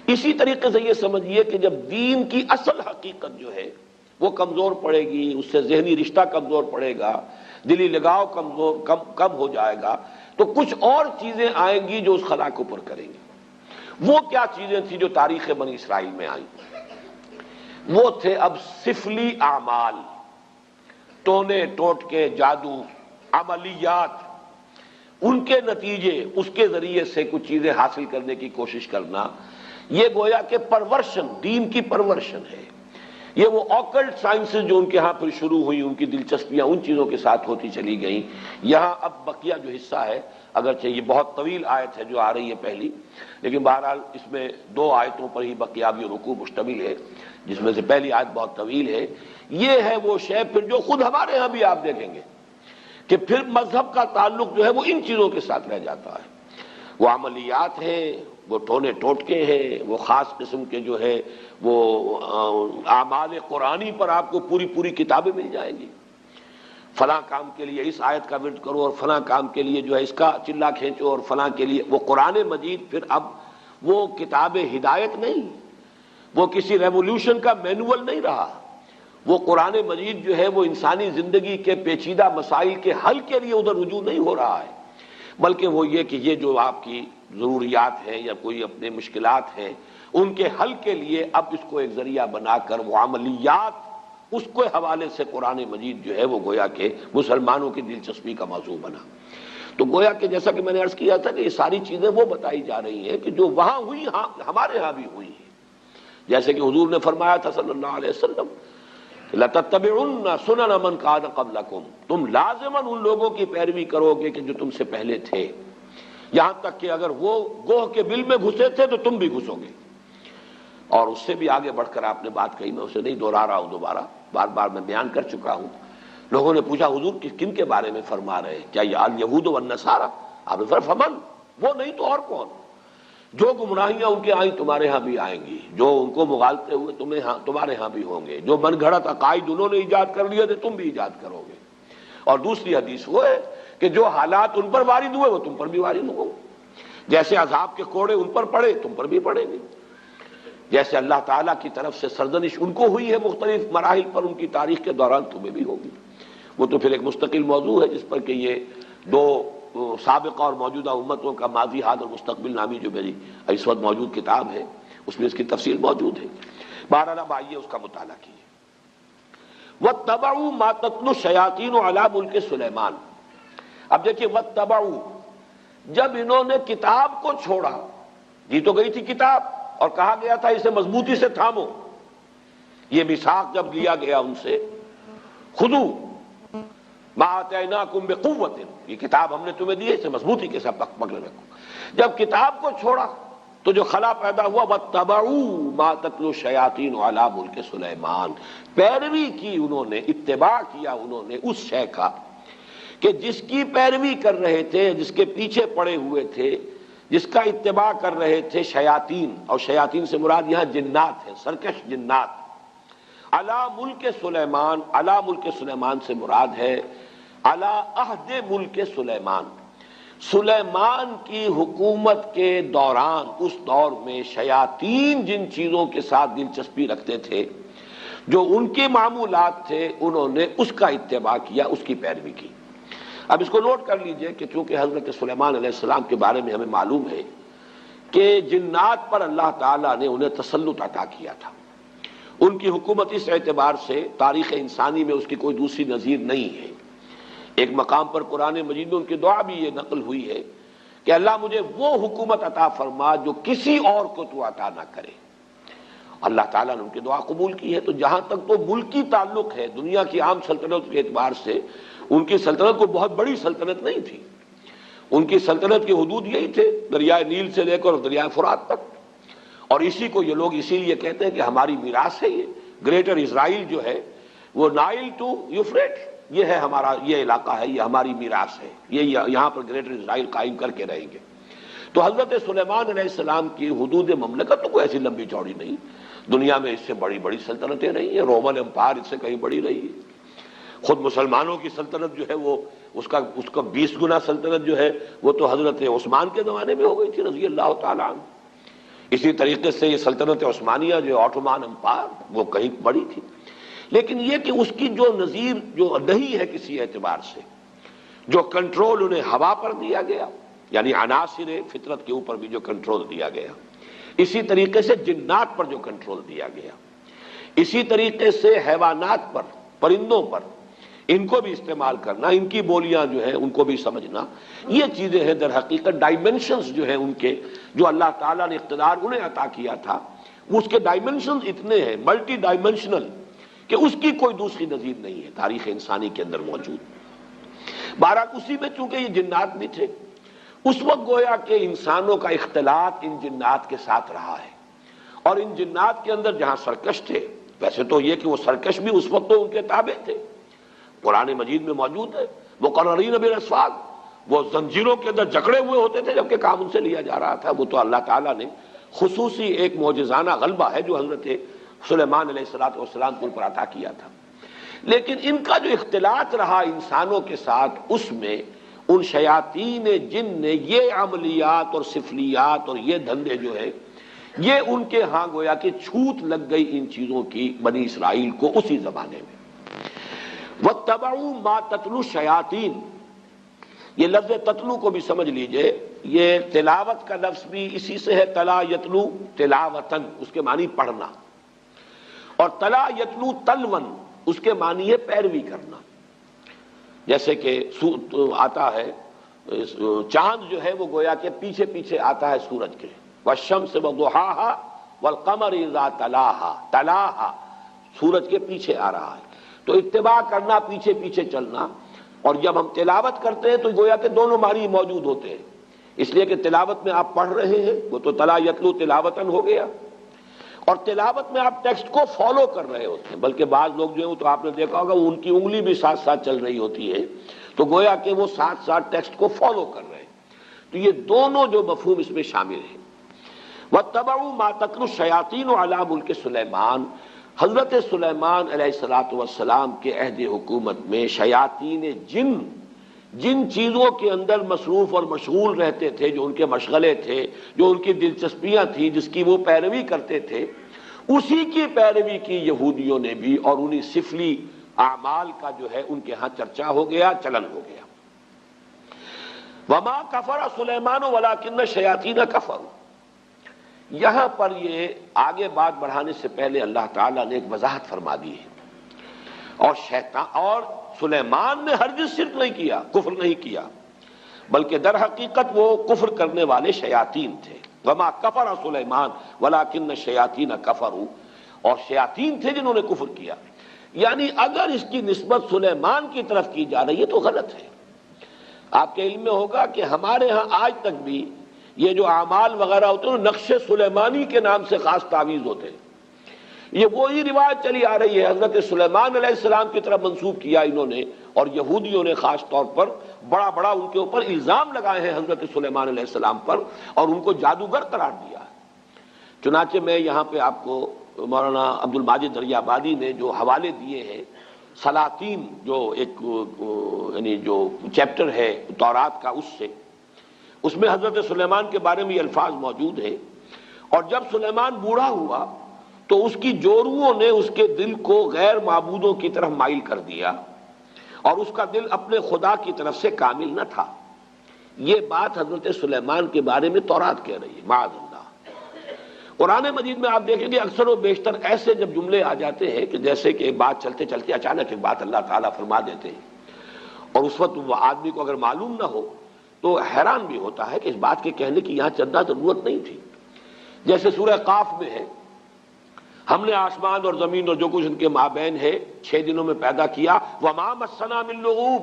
اسی طریقے سے یہ سمجھیے کہ جب دین کی اصل حقیقت جو ہے وہ کمزور پڑے گی، اس سے ذہنی رشتہ کمزور پڑے گا، دلی لگاؤ کم ہو جائے گا، تو کچھ اور چیزیں آئیں گی جو اس خلا کو پر کریں گی۔ وہ کیا چیزیں تھیں جو تاریخ بنی اسرائیل میں آئیں؟ وہ تھے اب سفلی اعمال، ٹونے ٹوٹکے، جادو، عملیات، ان کے نتیجے، اس کے ذریعے سے کچھ چیزیں حاصل کرنے کی کوشش کرنا۔ یہ گویا کہ پرورشن، دین کی پرورشن ہے۔ یہ وہ آکلٹ سائنسز جو ان کے ہاں پھر شروع ہوئی، ان کی دلچسپیاں ان چیزوں کے ساتھ ہوتی چلی گئیں۔ یہاں اب بقیہ جو حصہ ہے، اگرچہ یہ بہت طویل آیت ہے جو آ رہی ہے پہلی، لیکن بہرحال اس میں 2 آیتوں پر ہی بقیہ رکوع مشتمل ہے، جس میں سے پہلی آیت بہت طویل ہے۔ یہ ہے وہ شے پھر جو خود ہمارے ہاں بھی آپ دیکھیں گے کہ پھر مذہب کا تعلق جو ہے وہ ان چیزوں کے ساتھ رہ جاتا ہے۔ وہ عملیات ہیں، وہ ٹونے ٹوٹکے ہیں، وہ خاص قسم کے جو ہے وہ اعمال قرآنی پر آپ کو پوری کتابیں مل جائیں گی۔ فلاں کام کے لیے اس آیت کا ورد کرو، اور فلاں کام کے لیے جو ہے اس کا چلا کھینچو، اور فلاں کے لیے وہ قرآن مجید پھر اب وہ کتاب ہدایت نہیں، وہ کسی ریولوشن کا مینول نہیں رہا۔ وہ قرآن مجید جو ہے وہ انسانی زندگی کے پیچیدہ مسائل کے حل کے لیے ادھر رجوع نہیں ہو رہا ہے، بلکہ وہ یہ کہ یہ جو آپ کی ضروریات ہیں یا کوئی اپنے مشکلات ہیں، ان کے حل کے لیے اب اس کو ایک ذریعہ بنا کر وہ عملیات، اس کے حوالے سے قرآن مجید جو ہے وہ گویا کہ مسلمانوں کی دلچسپی کا موضوع بنا۔ تو گویا کہ جیسا کہ میں نے عرض کیا تھا کہ یہ ساری چیزیں وہ بتائی جا رہی ہیں کہ جو وہاں ہوئی ہمارے ہاں بھی ہوئی ہیں۔ جیسے کہ حضور نے فرمایا تھا صلی اللہ علیہ وسلم، لَتَتَّبِعُنَّ سُنَنَ مَنْ كَانَ قَبْلَكُمْ، تم لازماً ان لوگوں کی پیروی کرو گے کہ جو تم سے پہلے تھے، یہاں تک کہ اگر وہ گوہ کے بل میں گھسے تھے تو تم بھی گھسو گے۔ اور اس سے بھی آگے بڑھ کر آپ نے بات کہی، میں اسے نہیں دہرا رہا ہوں، دوبارہ بار میں بیان کر چکا ہوں۔ لوگوں نے پوچھا حضور کن کے بارے میں فرما رہے ہیں؟ کیا یہ الیہود والنصارى؟ آپ نے فرمایا فمن، وہ نہیں تو اور کون؟ جو گمراہیاں ان کے آئیں تمہارے ہاں بھی آئیں گی، جو ان کو مغالطے ہوئے تمہارے ہاں بھی ہوں گے، جو من گھڑت عقائد انہوں نے ایجاد کر لیے تھے تم بھی ایجاد کرو گے۔ اور دوسری حدیث وہ ہے کہ جو حالات ان پر وارد ہوئے وہ تم پر بھی وارد ہوں گے، جیسے عذاب کے کوڑے ان پر پڑے تم پر بھی پڑیں گے، جیسے اللہ تعالیٰ کی طرف سے سرزنش ان کو ہوئی ہے مختلف مراحل پر ان کی تاریخ کے دوران تمہیں بھی ہوگی۔ وہ تو پھر ایک مستقل موضوع ہے جس پر کہ یہ 2 سابقہ اور موجودہ امتوں کا ماضی، حال اور مستقبل نامی جو میری اس وقت موجود کتاب ہے اس میں اس کی تفصیل موجود ہے۔ بہرحال اب آئیے اس کا مطالعہ کیجیے۔ وَاتَّبَعُوا مَا تَتْلُو الشَّيَاطِينُ عَلَىٰ مُلْكِ سُلَيْمَانَ۔ اب دیکھیے وَاتَّبَعُوا، جب انہوں نے کتاب کو چھوڑا، دی تو گئی تھی کتاب اور کہا گیا تھا اسے مضبوطی سے تھامو، یہ میثاق جب لیا گیا ان سے، خذوا ما آتیناکم بقوۃ، یہ کتاب ہم نے تمہیں دی ہے اسے مضبوطی کے ساتھ پکڑے رکھو۔ جب کتاب کو چھوڑا تو جو خلا پیدا ہوا، وَاتَّبَعُوا مَا تَتْلُو الشَّيَاطِينُ عَلَىٰ مُلْكِ سُلَيْمَانَ، پیروی کی انہوں نے، اتباع کیا انہوں نے اس شے کا کہ جس کی پیروی کر رہے تھے، جس کے پیچھے پڑے ہوئے تھے، جس کا اتباع کر رہے تھے شیاطین، اور شیاطین سے مراد یہاں جنات ہیں، سرکش جنات۔ علی ملک سلیمان، علی ملک سلیمان سے مراد ہے علی عہد ملک سلیمان، سلیمان کی حکومت کے دوران، اس دور میں شیاطین جن چیزوں کے ساتھ دلچسپی رکھتے تھے، جو ان کے معمولات تھے، انہوں نے اس کا اتباع کیا، اس کی پیروی کی۔ اب اس کو نوٹ کر لیجئے کہ چونکہ حضرت سلیمان علیہ السلام کے بارے میں ہمیں معلوم ہے کہ جنات پر اللہ تعالیٰ نے انہیں تسلط عطا کیا تھا، ان کی حکومت اس اعتبار سے تاریخ انسانی میں اس کی کوئی دوسری نظیر نہیں ہے۔ ایک مقام پر قرآن مجید میں ان کی دعا بھی یہ نقل ہوئی ہے کہ اللہ مجھے وہ حکومت عطا فرما جو کسی اور کو تو عطا نہ کرے۔ اللہ تعالیٰ نے ان کی دعا قبول کی ہے۔ تو جہاں تک تو ملکی تعلق ہے، دنیا کی عام سلطنت کے اعتبار سے ان کی سلطنت کوئی بہت بڑی سلطنت نہیں تھی، ان کی سلطنت کی حدود یہی تھے، دریائے نیل سے لے کر دریائے فرات تک، اور اسی کو یہ لوگ اسی لیے کہتے ہیں کہ ہماری میراث ہے یہ گریٹر اسرائیل جو ہے، وہ نائل ٹو یوفریٹ، یہ ہے ہمارا، یہ علاقہ ہے، یہ ہماری میراث ہے، یہ یہاں پر گریٹر اسرائیل قائم کر کے رہیں گے۔ تو حضرت سلیمان علیہ السلام کی حدود مملکت تو کوئی ایسی لمبی چوڑی نہیں، دنیا میں اس سے بڑی بڑی سلطنتیں رہی ہیں، رومن امپائر اس سے کہیں بڑی رہی ہے، خود مسلمانوں کی سلطنت جو ہے وہ اس کا 20 گنا سلطنت جو ہے وہ تو حضرت عثمان کے زمانے میں ہو گئی تھی رضی اللہ تعالیٰ عنہ۔ اسی طریقے سے یہ سلطنت عثمانیہ جو آٹومان امپائر وہ کہیں بڑی تھی، لیکن یہ کہ اس کی جو نظیر جو نہیں ہے کسی اعتبار سے، جو کنٹرول انہیں ہوا پر دیا گیا، یعنی عناصر فطرت کے اوپر بھی جو کنٹرول دیا گیا، اسی طریقے سے جنات پر جو کنٹرول دیا گیا، اسی طریقے سے حیوانات پر، پرندوں پر، ان کو بھی استعمال کرنا، ان کی بولیاں جو ہیں ان کو بھی سمجھنا، یہ چیزیں ہیں در حقیقت ڈائمنشنز جو ہیں ان کے، جو اللہ تعالیٰ نے اقتدار انہیں عطا کیا تھا، وہ اس کے ڈائمنشنز اتنے ہیں، ملٹی ڈائمنشنل، کہ اس کی کوئی دوسری نظیر نہیں ہے تاریخ انسانی کے اندر موجود۔ بہرحال اسی میں چونکہ یہ جنات بھی تھے، اس وقت گویا کہ انسانوں کا اختلاط ان جنات کے ساتھ رہا ہے، اور ان جنات کے اندر جہاں سرکش تھے، ویسے تو یہ کہ وہ سرکش بھی اس وقت تو ان کے تابع تھے، قرآن مجید میں موجود ہے، مقررین بالاسفاد، وہ زنجیروں کے اندر جکڑے ہوئے ہوتے تھے جبکہ کام ان سے لیا جا رہا تھا۔ وہ تو اللہ تعالیٰ نے خصوصی ایک معجزانہ غلبہ ہے جو حضرت سلیمان علیہ السلام کو پر عطا کیا تھا، لیکن ان کا جو اختلاط رہا انسانوں کے ساتھ، اس میں ان شیاطین جن نے یہ عملیات اور سفلیات اور یہ دھندے جو ہے، یہ ان کے ہاں گویا کہ چھوت لگ گئی ان چیزوں کی بنی اسرائیل کو اسی زمانے میں۔ وَاتَّبَعُوا مَا تَتْلُو الشَّيَاطِينُ، یہ لفظ تتلو کو بھی سمجھ لیجئے، یہ تلاوت کا لفظ بھی اسی سے ہے، تلا یتلو تلاوتن، اس کے معنی پڑھنا، اور تلا یتلو تلون، اس کے معنی ہے پیروی کرنا۔ جیسے کہ آتا ہے چاند جو ہے وہ گویا کہ پیچھے پیچھے آتا ہے سورج کے، والشمس وضحاها والقمر اذا تلاها، تلاها سورج کے پیچھے آ رہا ہے، تو اتباع کرنا، پیچھے پیچھے چلنا۔ اور جب ہم تلاوت کرتے ہیں تو گویا کہ دونوں معنی موجود ہوتے ہیں، اس لیے کہ تلاوت میں آپ پڑھ رہے ہیں، وہ تو تلا یتلو تلاوتن ہو گیا، اور تلاوت میں آپ ٹیکسٹ کو فالو کر رہے ہوتے ہیں، بلکہ بعض لوگ جو ہیں تو آپ نے دیکھا ہوگا ان کی انگلی بھی ساتھ ساتھ چل رہی ہوتی ہے، تو گویا کہ وہ ساتھ ساتھ ٹیکسٹ کو فالو کر رہے ہیں، تو یہ دونوں جو مفہوم اس میں شامل ہیں۔ وَاتَّبَعُوا مَا تَتْلُو الشَّيَاطِينُ عَلَىٰ مُلْكِ سُلَيْمَانَ، حضرت سلیمان علیہ السلام کے عہد حکومت میں شیاطین جن چیزوں کے اندر مصروف اور مشغول رہتے تھے، جو ان کے مشغلے تھے، جو ان کی دلچسپیاں تھیں، جس کی وہ پیروی کرتے تھے، اسی کی پیروی کی یہودیوں نے بھی، اور انہی سفلی اعمال کا جو ہے ان کے ہاں چرچا ہو گیا، چلن ہو گیا۔ وَمَا كَفَرَ سُلَيْمَانُ وَلَٰكِنَّ الشَّيَاطِينَ كَفَرُوا، یہاں پر یہ آگے بات بڑھانے سے پہلے اللہ تعالیٰ نے ایک وضاحت فرما دی ہے، اور سلیمان نے ہرگز شرک نہیں کیا، کفر نہیں کیا، بلکہ در حقیقت وہ کفر کرنے والے شیاطین تھے۔ وما کفر سلیمان ولکن الشیاطین کفروا، اور شیاطین تھے جنہوں نے کفر کیا، یعنی اگر اس کی نسبت سلیمان کی طرف کی جا رہی ہے تو غلط ہے۔ آپ کے علم میں ہوگا کہ ہمارے ہاں آج تک بھی یہ جو اعمال وغیرہ ہوتے ہیں نقش سلیمانی کے نام سے خاص تعویذ ہوتے ہیں، یہ وہی روایت چلی آ رہی ہے، حضرت سلیمان علیہ السلام کی طرف منسوب کیا انہوں نے، اور یہودیوں نے خاص طور پر بڑا ان کے اوپر الزام لگائے ہیں حضرت سلیمان علیہ السلام پر، اور ان کو جادوگر قرار دیا ہے۔ چنانچہ میں یہاں پہ آپ کو مولانا عبد الماجد دریابادی نے جو حوالے دیے ہیں، سلاطین جو ایک یعنی جو چیپٹر ہے تورات کا، اس میں حضرت سلیمان کے بارے میں یہ الفاظ موجود ہیں، اور جب سلیمان بوڑھا ہوا تو اس کی جوروؤں نے اس کے دل کو غیر معبودوں کی طرف مائل کر دیا، اور اس کا دل اپنے خدا کی طرف سے کامل نہ تھا۔ یہ بات حضرت سلیمان کے بارے میں تورات کہہ رہی ہے، معاذ اللہ۔ قرآن مجید میں آپ دیکھیں گے اکثر و بیشتر ایسے جب جملے آ جاتے ہیں کہ جیسے کہ ایک بات چلتے چلتے اچانک ایک بات اللہ تعالیٰ فرما دیتے ہیں، اور اس وقت وہ آدمی کو اگر معلوم نہ ہو تو حیران بھی ہوتا ہے کہ اس بات کے کہنے کی یہاں چندہ ضرورت نہیں تھی۔ جیسے سورہ قاف میں ہے، ہم نے آسمان اور زمین اور جو کچھ ان کے مابین ہے 6 دنوں میں پیدا کیا، وما مسنا من لغوب،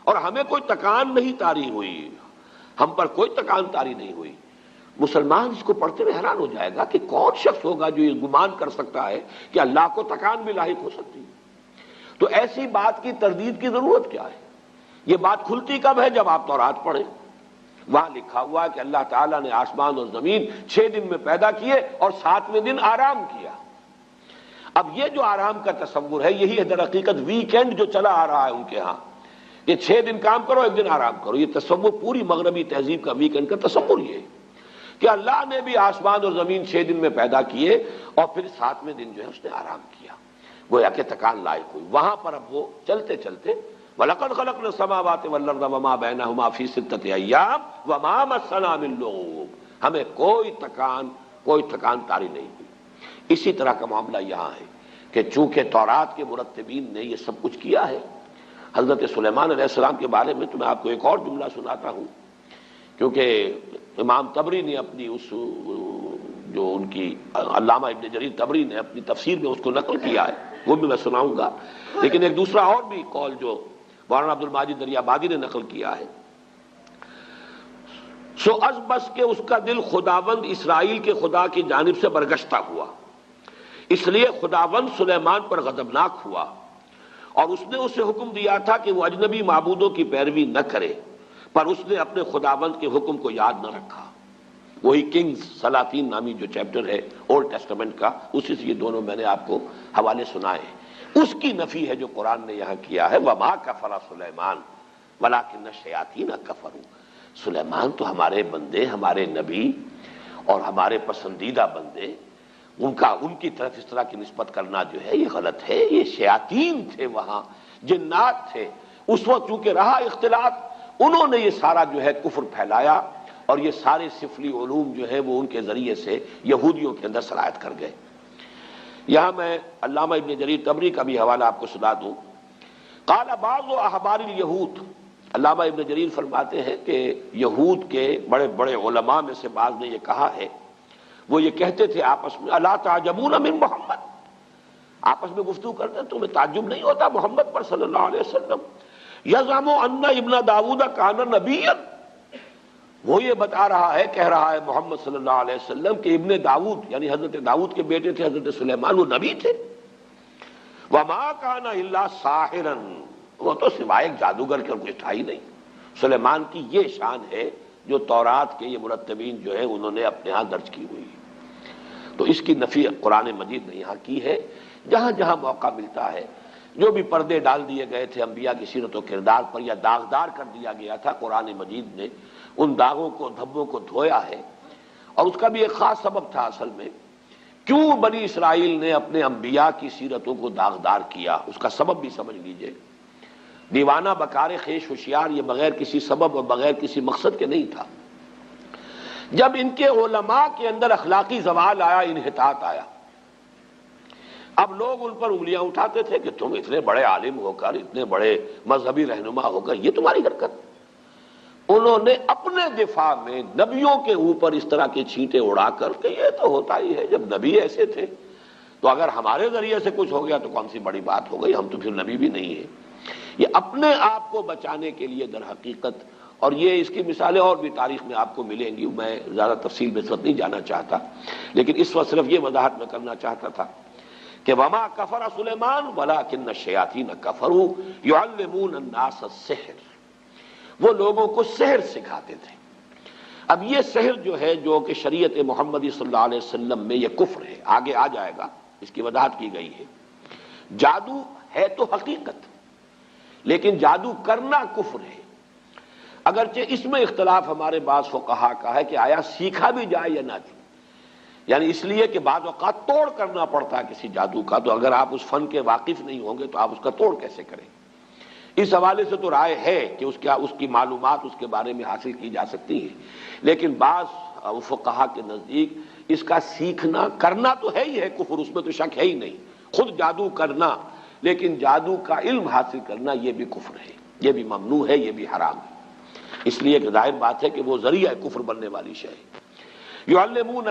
اور ہمیں کوئی تکان نہیں طاری ہوئی، ہم پر کوئی تکان طاری نہیں ہوئی۔ مسلمان اس کو پڑھتے ہوئے حیران ہو جائے گا کہ کون شخص ہوگا جو یہ گمان کر سکتا ہے کہ اللہ کو تکان بھی لاحق ہو سکتی ہے۔ تو ایسی بات کی تردید کی ضرورت کیا ہے؟ یہ بات کھلتی کب ہے؟ جب آپ تورات پڑھیں، وہاں لکھا ہوا کہ اللہ تعالیٰ نے آسمان اور زمین 6 دن میں پیدا کیے اور 7ویں دن آرام کیا۔ اب یہ جو آرام کا تصور ہے، یہی ہے در حقیقت ویکینڈ جو چلا آ رہا ہے ان کے ہاں، کہ 6 دن کام کرو 1 دن آرام کرو۔ یہ تصور پوری مغربی تہذیب کا ویکینڈ کا تصور یہ ہے کہ اللہ نے بھی آسمان اور زمین 6 دن میں پیدا کیے اور پھر 7ویں دن جو ہے اس نے آرام کیا، گویا کہ تکان لائق ہوئی۔ وہاں پر اب وہ چلتے چلتے وَلَقَدْ خَلَقْنَا السَّمَاوَاتِ وَالْأَرْضَ وَمَا بَيْنَهُمَا فِي سِتَّةِ أَيَّامٍ وَمَا مَسَّنَا مِن لُغُوبٍ، ہمیں کوئی تکان طاری نہیں ہوئی۔ اسی طرح کا معاملہ یہاں ہے کہ چونکہ تورات کے مرتبین نے یہ سب کچھ کیا ہے، حضرت سلیمان علیہ السلام کے بارے میں تو میں آپ کو ایک اور جملہ سناتا ہوں، کیونکہ امام طبری نے اپنی اس جو ان کی علامہ ابن جریر طبری نے اپنی تفسیر میں اس کو نقل کیا ہے، وہ بھی میں سناؤں گا، لیکن ایک دوسرا اور بھی قول جو مولانا عبد الماجد دریابادی نے نقل کیا ہے، سو از بس کہ اس کا دل خداوند اسرائیل کے خدا کی جانب سے برگشتہ ہوا، اس لیے خداوند سلیمان پر غضبناک ہوا، اور اس نے اسے حکم دیا تھا کہ وہ اجنبی معبودوں کی پیروی نہ کرے، پر اس نے اپنے خداوند کے حکم کو یاد نہ رکھا۔ وہی کنگز سلاطین نامی جو چیپٹر ہے اولڈ ٹیسٹمنٹ کا، اسی سے یہ دونوں میں نے آپ کو حوالے سنائے ہیں۔ اس کی نفی ہے جو قرآن نے یہاں کیا ہے، وَمَا كَفَرَ سُلَيْمَانُ وَلَٰكِنَّ الشَّيَاطِينَ كَفَرُوا۔ سلیمان تو ہمارے بندے، ہمارے نبی اور ہمارے پسندیدہ بندے، ان کی طرف اس طرح کی نسبت کرنا جو ہے یہ غلط ہے۔ یہ شیاطین تھے، وہاں جنات تھے، اس وقت چونکہ رہا اختلاط، انہوں نے یہ سارا جو ہے کفر پھیلایا، اور یہ سارے سفلی علوم جو ہے وہ ان کے ذریعے سے یہودیوں کے اندر سرایت کر گئے۔ یہاں میں علامہ ابن جریر طبری کا بھی حوالہ آپ کو سنا دوں۔ قال بعض احبار الیہود، علامہ ابن جریر فرماتے ہیں کہ یہود کے بڑے بڑے علماء میں سے بعض نے یہ کہا ہے، وہ یہ کہتے تھے آپس میں، الا تعجبون من محمد، آپس میں گفتگو کرتے ہیں، تمہیں تعجب نہیں ہوتا محمد پر صلی اللہ علیہ وسلم، یزعم ان ابن داؤد کان نبیا، وہ یہ بتا رہا ہے، کہہ رہا ہے محمد صلی اللہ علیہ وسلم کہ ابن داؤد یعنی حضرت داؤد کے بیٹے تھے حضرت سلیمان، وہ نبی تھے۔ وما کان الا ساحرا، وہ تو سوائے ایک جادوگر کے اور کچھ تھا ہی نہیں۔ سلیمان کی یہ شان ہے جو تورات کے یہ مرتبین جو ہے انہوں نے اپنے ہاں درج کی ہوئی، تو اس کی نفی قرآن مجید نے یہاں کی ہے۔ جہاں جہاں موقع ملتا ہے، جو بھی پردے ڈال دیے گئے تھے انبیاء کی سیرت و کردار پر یا داغدار کر دیا گیا تھا، قرآن مجید نے ان داغوں کو دھبوں کو دھویا ہے، اور اس کا بھی ایک خاص سبب تھا اصل میں، کیوں بنی اسرائیل نے اپنے انبیاء کی سیرتوں کو داغدار کیا، اس کا سبب بھی سمجھ لیجئے۔ دیوانہ بکار خیش ہوشیار یہ بغیر کسی سبب اور بغیر کسی مقصد کے نہیں تھا۔ جب ان کے علماء کے اندر اخلاقی زوال آیا، انحطاط آیا، اب لوگ ان پر انگلیاں اٹھاتے تھے کہ تم اتنے بڑے عالم ہو کر، اتنے بڑے مذہبی رہنما ہو کر، یہ تمہاری حرکت۔ انہوں نے اپنے دفاع میں نبیوں کے اوپر اس طرح کے چھینٹے اڑا کر کہ یہ تو ہوتا ہی ہے، جب نبی ایسے تھے تو اگر ہمارے ذریعے سے کچھ ہو گیا تو کون سی بڑی بات ہو گئی، ہم تو پھر نبی بھی نہیں ہیں۔ یہ اپنے آپ کو بچانے کے لیے در حقیقت، اور یہ اس کی مثالیں اور بھی تاریخ میں آپ کو ملیں گی، میں زیادہ تفصیل میں اس وقت نہیں جانا چاہتا، لیکن اس وقت صرف یہ وضاحت میں کرنا چاہتا تھا کہ وما کفر سلیمان ولکن الشیاطین کفروا یعلمون الناس السحر، وہ لوگوں کو سحر سکھاتے تھے۔ اب یہ سحر جو ہے، جو کہ شریعت محمدی صلی اللہ علیہ وسلم میں یہ کفر ہے، آگے آ جائے گا، اس کی وضاحت کی گئی ہے۔ جادو ہے تو حقیقت، لیکن جادو کرنا کفر ہے، اگرچہ اس میں اختلاف ہمارے بعض فقہا کا ہے کہ آیا سیکھا بھی جائے یا نہ جائے، یعنی اس لیے کہ بعض اوقات توڑ کرنا پڑتا ہے کسی جادو کا، تو اگر آپ اس فن کے واقف نہیں ہوں گے تو آپ اس کا توڑ کیسے کریں؟ اس حوالے سے تو رائے ہے کہ اس کی معلومات اس کے بارے میں حاصل کی جا سکتی ہیں، لیکن بعض فقہا کے نزدیک اس کا سیکھنا کرنا تو ہے ہی ہے کفر، اس میں تو شک ہے ہی نہیں، خود جادو کرنا، لیکن جادو کا علم حاصل کرنا یہ بھی کفر ہے، یہ بھی ممنوع ہے، یہ بھی حرام ہے، اس لیے کہ ظاہر بات ہے کہ وہ ذریعہ کفر بننے والی شے ہے۔ یعلمون